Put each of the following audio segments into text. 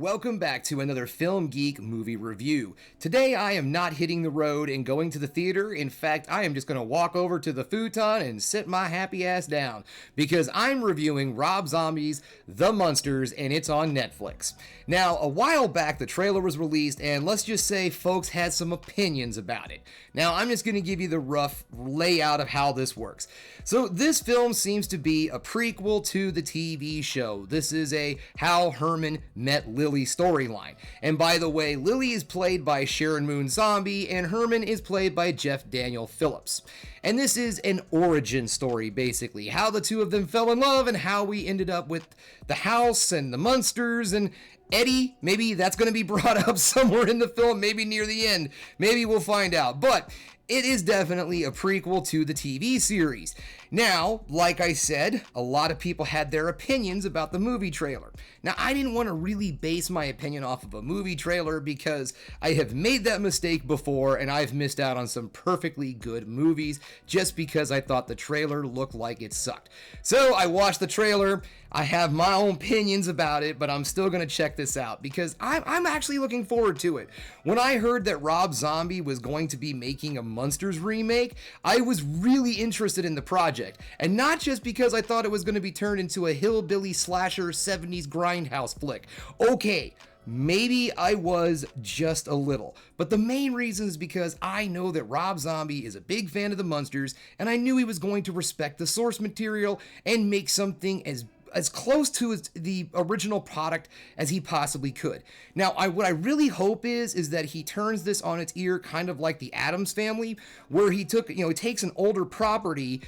Welcome back to another Film Geek movie review. Today I am not hitting the road and going to the theater. In fact, I am just going to walk over to the futon and sit my happy ass down because I'm reviewing Rob Zombie's The Munsters and it's on Netflix. Now, a while back the trailer was released and let's just say folks had some opinions about it. Now, I'm just going to give you the rough layout of how this works. So this film seems to be a prequel to the TV show. This is a How Herman Met Lily storyline. And by the way, Lily is played by Sheri Moon Zombie and Herman is played by Daniel Phillips. And this is an origin story, basically. How the two of them fell in love and how we ended up with the house and the Munsters and Eddie. Maybe that's going to be brought up somewhere in the film, maybe near the end. Maybe we'll find out. But it is definitely a prequel to the TV series. Now, like I said, a lot of people had their opinions about the movie trailer. Now, I didn't want to really base my opinion off of a movie trailer because I have made that mistake before and I've missed out on some perfectly good movies just because I thought the trailer looked like it sucked. So I watched the trailer. I have my own opinions about it, but I'm still going to check this out because I'm actually looking forward to it. When I heard that Rob Zombie was going to be making a Munsters remake, I was really interested in the project. And not just because I thought it was going to be turned into a hillbilly slasher 70s grindhouse flick. Okay, maybe I was just a little. But the main reason is because I know that Rob Zombie is a big fan of the Munsters, and I knew he was going to respect the source material and make something as close to the original product as he possibly could. Now, what I really hope is that he turns this on its ear, kind of like the Addams Family, where he takes an older property,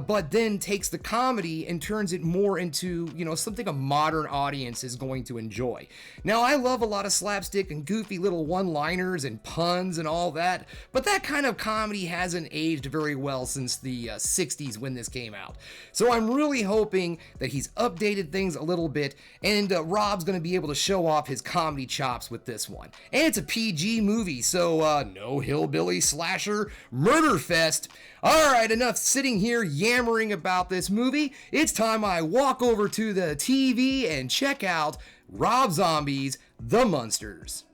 but then takes the comedy and turns it more into, something a modern audience is going to enjoy. Now, I love a lot of slapstick and goofy little one-liners and puns and all that, but that kind of comedy hasn't aged very well since the 60s when this came out. So I'm really hoping that he's updated things a little bit, and Rob's going to be able to show off his comedy chops with this one. And it's a PG movie, so no hillbilly slasher murder fest. Alright, enough sitting here yammering about this movie. It's time I walk over to the TV and check out Rob Zombie's The Munsters.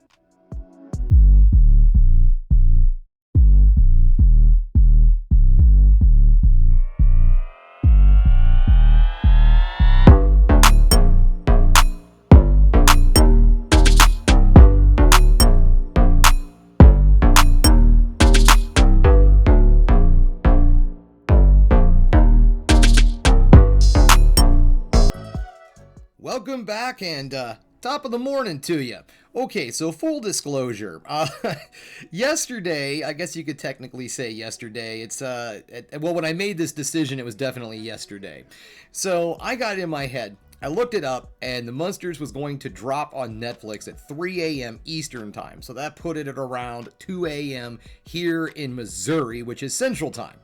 Welcome back and top of the morning to you. Okay, so full disclosure, yesterday, I guess you could technically say yesterday, when I made this decision, it was definitely yesterday. So I got it in my head. I looked it up, and The Munsters was going to drop on Netflix at 3 a.m. Eastern Time. So that put it at around 2 a.m. here in Missouri, which is Central Time.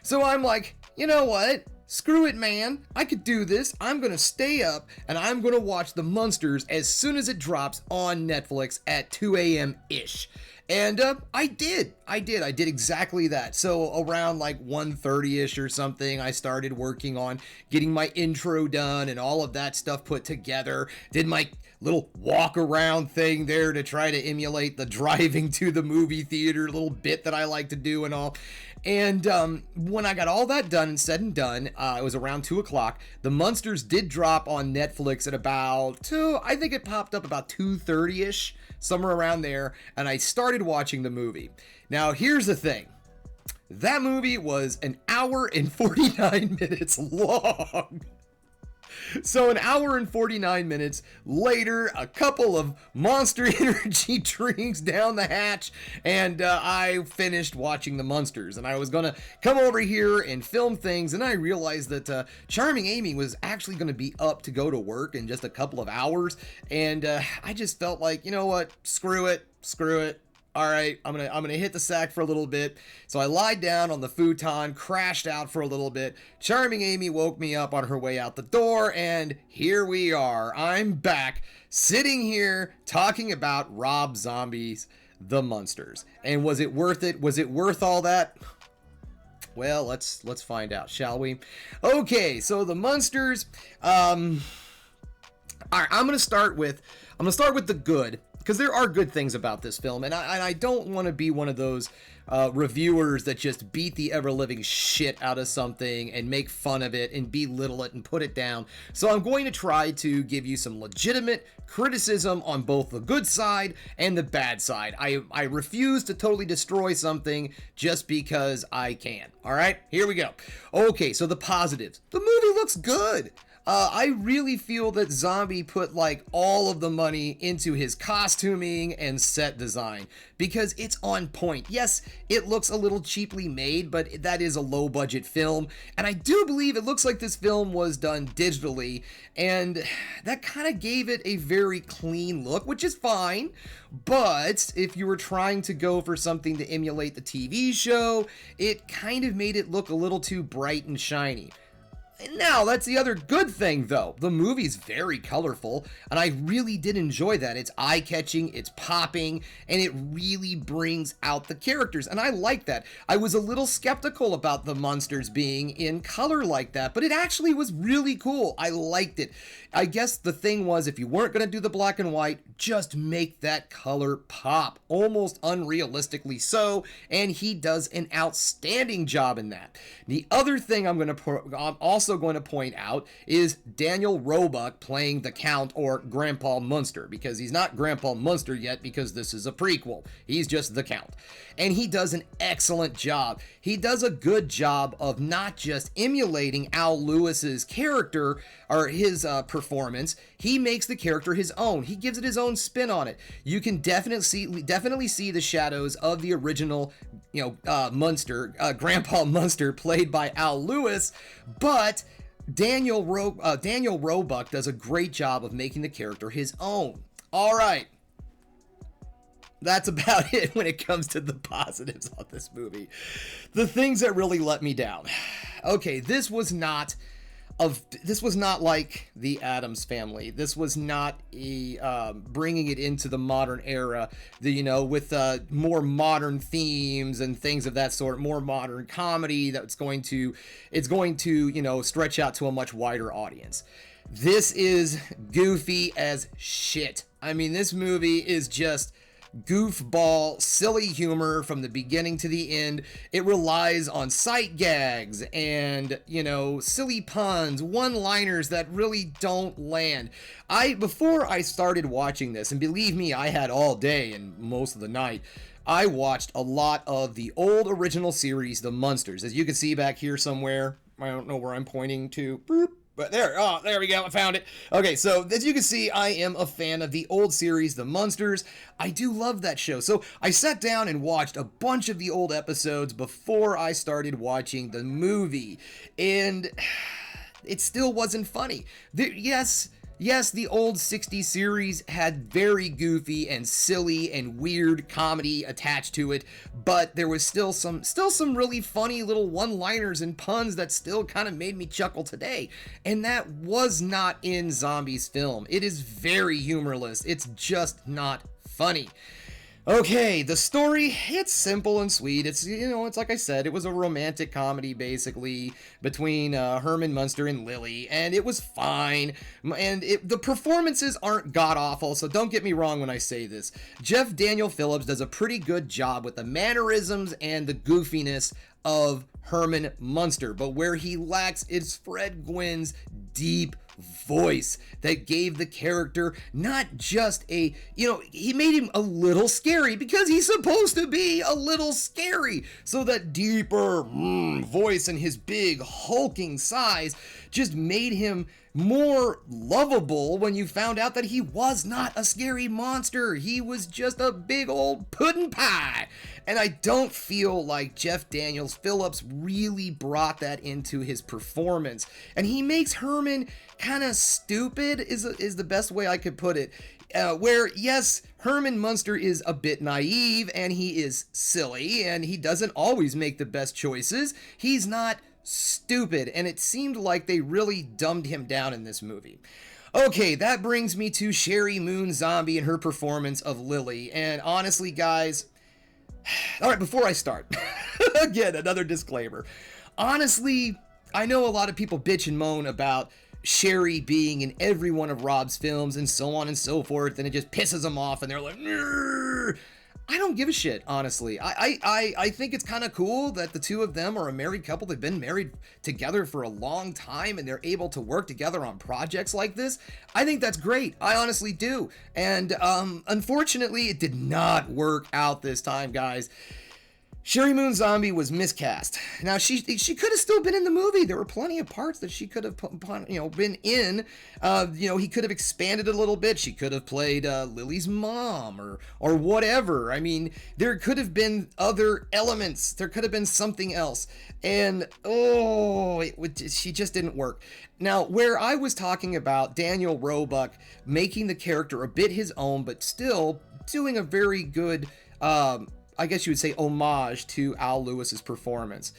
So I'm like, you know what? Screw it, man. I could do this. I'm going to stay up and I'm going to watch The Munsters as soon as it drops on Netflix at 2 a.m.-ish. And I did exactly that. So around like 1:30-ish or something, I started working on getting my intro done and all of that stuff put together. Did my little walk around thing there to try to emulate the driving to the movie theater little bit that I like to do and all. And when I got all that done and said and done, it was around 2 o'clock. The Munsters did drop on Netflix at about I think it popped up about 2:30-ish, somewhere around there, and I started watching the movie. Now, here's the thing. That movie was an hour and 49 minutes long. So an hour and 49 minutes later, a couple of Monster Energy drinks down the hatch, and I finished watching The Munsters. And I was going to come over here and film things, and I realized that Charming Amy was actually going to be up to go to work in just a couple of hours. And I just felt like, you know what, screw it. All right, I'm gonna hit the sack for a little bit. So I lied down on the futon, crashed out for a little bit. Charming Amy woke me up on her way out the door, and here we are. I'm back, sitting here talking about Rob Zombie's The Munsters. And was it worth it? Was it worth all that? Well, let's find out, shall we? Okay, so The Munsters. All right, I'm going to start with, I'm gonna start with the good, because there are good things about this film, and I don't want to be one of those reviewers that just beat the ever-living shit out of something and make fun of it and belittle it and put it down. So I'm going to try to give you some legitimate criticism on both the good side and the bad side. I refuse to totally destroy something just because I can. All right, here we go. Okay, so the positives. The movie looks good. I really feel that Zombie put like all of the money into his costuming and set design because it's on point. Yes, it looks a little cheaply made, but that is a low budget film. And I do believe it looks like this film was done digitally, and that kind of gave it a very clean look, which is fine. But if you were trying to go for something to emulate the TV show, it kind of made it look a little too bright and shiny. Now, that's the other good thing, though. The movie's very colorful, and I really did enjoy that. It's eye-catching, it's popping, and it really brings out the characters, and I like that. I was a little skeptical about the Munsters being in color like that, but it actually was really cool. I liked it. I guess the thing was, if you weren't going to do the black and white, just make that color pop, almost unrealistically so, and he does an outstanding job in that. The other thing I'm also going to point out is Daniel Roebuck playing the Count, or Grandpa Munster, because he's not Grandpa Munster yet because this is a prequel. He's just the Count. And he does an excellent job. He does a good job of not just emulating Al Lewis's character or his performance. He makes the character his own. He gives it his own spin on it. You can definitely see the shadows of the original, Munster, Grandpa Munster, played by Al Lewis, but Daniel Roebuck does a great job of making the character his own. All right. That's about it when it comes to the positives on this movie. The things that really let me down. Okay, this was not like The Addams Family. This was not a bringing it into the modern era, with more modern themes and things of that sort, more modern comedy that's going to stretch out to a much wider audience. This is goofy as shit. I mean, this movie is just goofball, silly humor from the beginning to the end. It relies on sight gags and, silly puns, one-liners that really don't land. Before I started watching this, and believe me, I had all day and most of the night, I watched a lot of the old original series, The Munsters. As you can see back here somewhere, I don't know where I'm pointing to. Boop. But there we go, I found it. Okay, so as you can see, I am a fan of the old series, The Munsters. I do love that show. So I sat down and watched a bunch of the old episodes before I started watching the movie. And it still wasn't funny. Yes, the old 60s series had very goofy and silly and weird comedy attached to it, but there was still some really funny little one-liners and puns that still kind of made me chuckle today. And that was not in Zombie's film. It is very humorless. It's just not funny. Okay, the story, it's simple and sweet. It's like I said, it was a romantic comedy, basically, between Herman Munster and Lily, and it was fine. And the performances aren't god-awful, so don't get me wrong when I say this. Daniel Phillips does a pretty good job with the mannerisms and the goofiness of Herman Munster, but where he lacks is Fred Gwynne's deep voice that gave the character not just he made him a little scary because he's supposed to be a little scary. So that deeper voice and his big hulking size just made him more lovable when you found out that he was not a scary monster. He was just a big old pudding pie. And I don't feel like Daniel Phillips really brought that into his performance. And he makes Herman kind of stupid is the best way I could put it. Where, yes, Herman Munster is a bit naive and he is silly and he doesn't always make the best choices. He's not stupid, and it seemed like they really dumbed him down in this movie. Okay, that brings me to Sheri Moon Zombie and her performance of Lily. And honestly, guys, all right, before I start, again, another disclaimer. Honestly, I know a lot of people bitch and moan about Sheri being in every one of Rob's films and so on and so forth, and it just pisses them off, and they're like, "Nrr." I don't give a shit, honestly. I think it's kind of cool that the two of them are a married couple. They've been married together for a long time, and they're able to work together on projects like this. I think that's great. I honestly do. And unfortunately, it did not work out this time, guys. Sheri Moon Zombie was miscast. Now, she could have still been in the movie. There were plenty of parts that she could have been in. He could have expanded a little bit. She could have played Lily's mom or whatever. I mean, there could have been other elements. There could have been something else. And, she just didn't work. Now, where I was talking about Daniel Roebuck making the character a bit his own, but still doing a very good I guess you would say homage to Al Lewis's performance.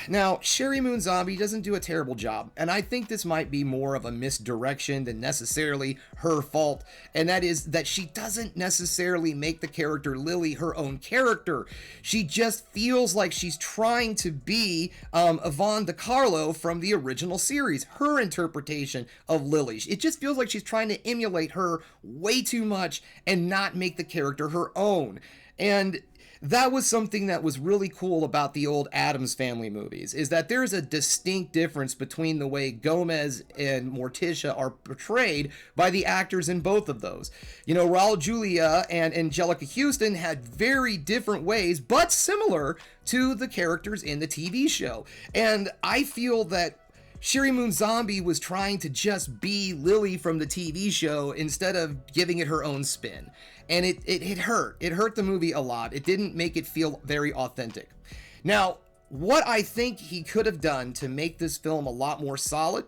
Now, Sheri Moon Zombie doesn't do a terrible job, and I think this might be more of a misdirection than necessarily her fault, and that is that she doesn't necessarily make the character Lily her own character. She just feels like she's trying to be Yvonne DiCarlo from the original series, her interpretation of Lily. It just feels like she's trying to emulate her way too much and not make the character her own. And that was something that was really cool about the old Addams Family movies, is that there's a distinct difference between the way Gomez and Morticia are portrayed by the actors in both of those. Raul Julia and Angelica Houston had very different ways, but similar to the characters in the TV show. And I feel that Sheri Moon Zombie was trying to just be Lily from the TV show instead of giving it her own spin. And it hurt. It hurt the movie a lot. It didn't make it feel very authentic. Now, what I think he could have done to make this film a lot more solid,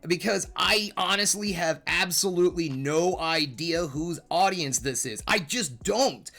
because I honestly have absolutely no idea whose audience this is. I just don't.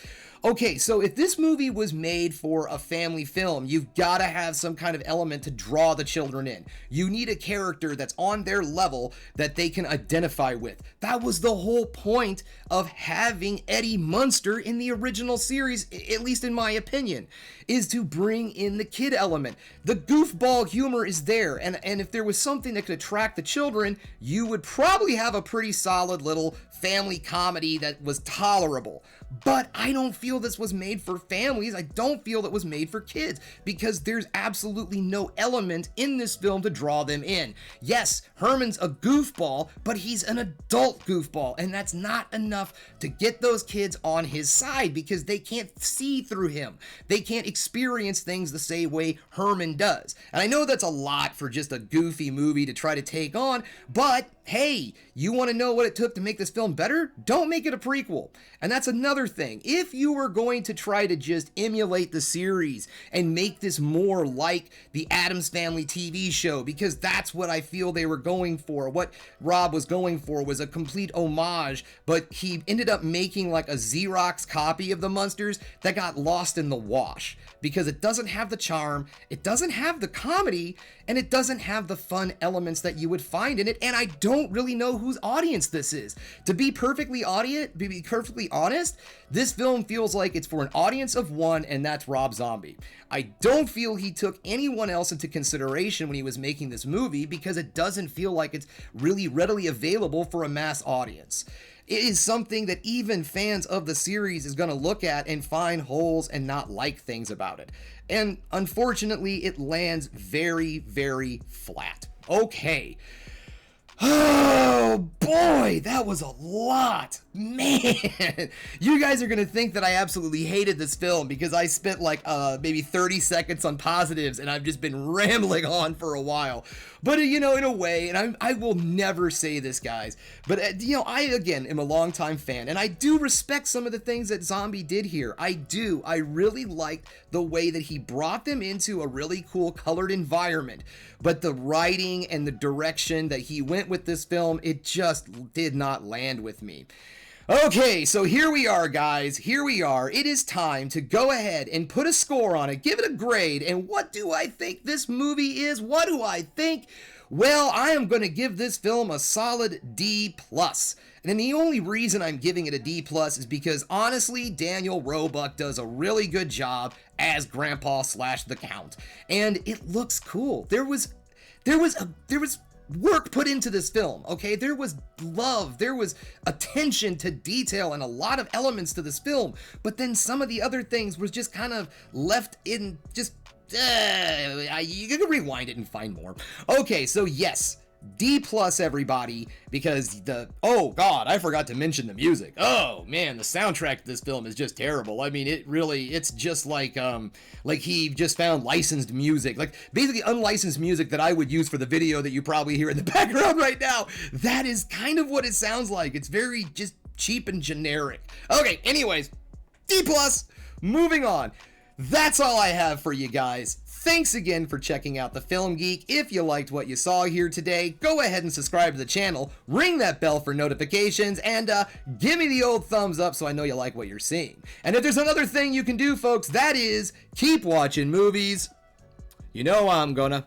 Okay, so if this movie was made for a family film, you've got to have some kind of element to draw the children in. You need a character that's on their level that they can identify with. That was the whole point of having Eddie Munster in the original series, at least in my opinion, is to bring in the kid element. The goofball humor is there, and if there was something that could attract the children, you would probably have a pretty solid little family comedy that was tolerable. But I don't feel this was made for families. I don't feel it was made for kids, because there's absolutely no element in this film to draw them in. Yes, Herman's a goofball, but he's an adult goofball, and that's not enough to get those kids on his side, because they can't see through him. They can't experience things the same way Herman does. And I know that's a lot for just a goofy movie to try to take on, but hey, you want to know what it took to make this film better? Don't make it a prequel. And that's another thing. If you were going to try to just emulate the series and make this more like the Addams Family TV show, because that's what I feel they were going for. What Rob was going for was a complete homage, but he ended up making like a Xerox copy of the Munsters that got lost in the wash, because it doesn't have the charm, it doesn't have the comedy, and it doesn't have the fun elements that you would find in it. And I don't really know whose audience this is. To be perfectly honest, this film feels like it's for an audience of one, and that's Rob Zombie. I don't feel he took anyone else into consideration when he was making this movie, because it doesn't feel like it's really readily available for a mass audience. It is something that even fans of the series is going to look at and find holes and not like things about it. And unfortunately, it lands very, very flat. Okay. Oh boy, that was a lot. Man, you guys are going to think that I absolutely hated this film because I spent like maybe 30 seconds on positives and I've just been rambling on for a while. But, in a way, and I will never say this, guys, but, I, again, am a longtime fan, and I do respect some of the things that Zombie did here. I do. I really liked the way that he brought them into a really cool colored environment, but the writing and the direction that he went with this film, it just did not land with me. Okay, so here we are, guys. Here we are. It is time to go ahead and put a score on it, give it a grade. And what do I think this movie is? What do I think? Well, I am going to give this film a solid D+. And the only reason I'm giving it a D+ is because, honestly, Daniel Roebuck does a really good job as Grandpa / the Count. And it looks cool. There was work put into this film, okay? There was love, there was attention to detail and a lot of elements to this film, but then some of the other things was just kind of left in just, you can rewind it and find more. Okay, so yes, D+ everybody, because oh god, I forgot to mention the music. Oh man, the soundtrack to this film is just terrible. I mean, it's just like he just found licensed music, like basically unlicensed music that I would use for the video that you probably hear in the background right now. That is kind of what it sounds like. It's very just cheap and generic. Okay, anyways, D+, moving on. That's all I have for you guys. Thanks again for checking out The Film Geek. If you liked what you saw here today, go ahead and subscribe to the channel, ring that bell for notifications, and give me the old thumbs up so I know you like what you're seeing. And if there's another thing you can do, folks, that is keep watching movies. You know I'm gonna.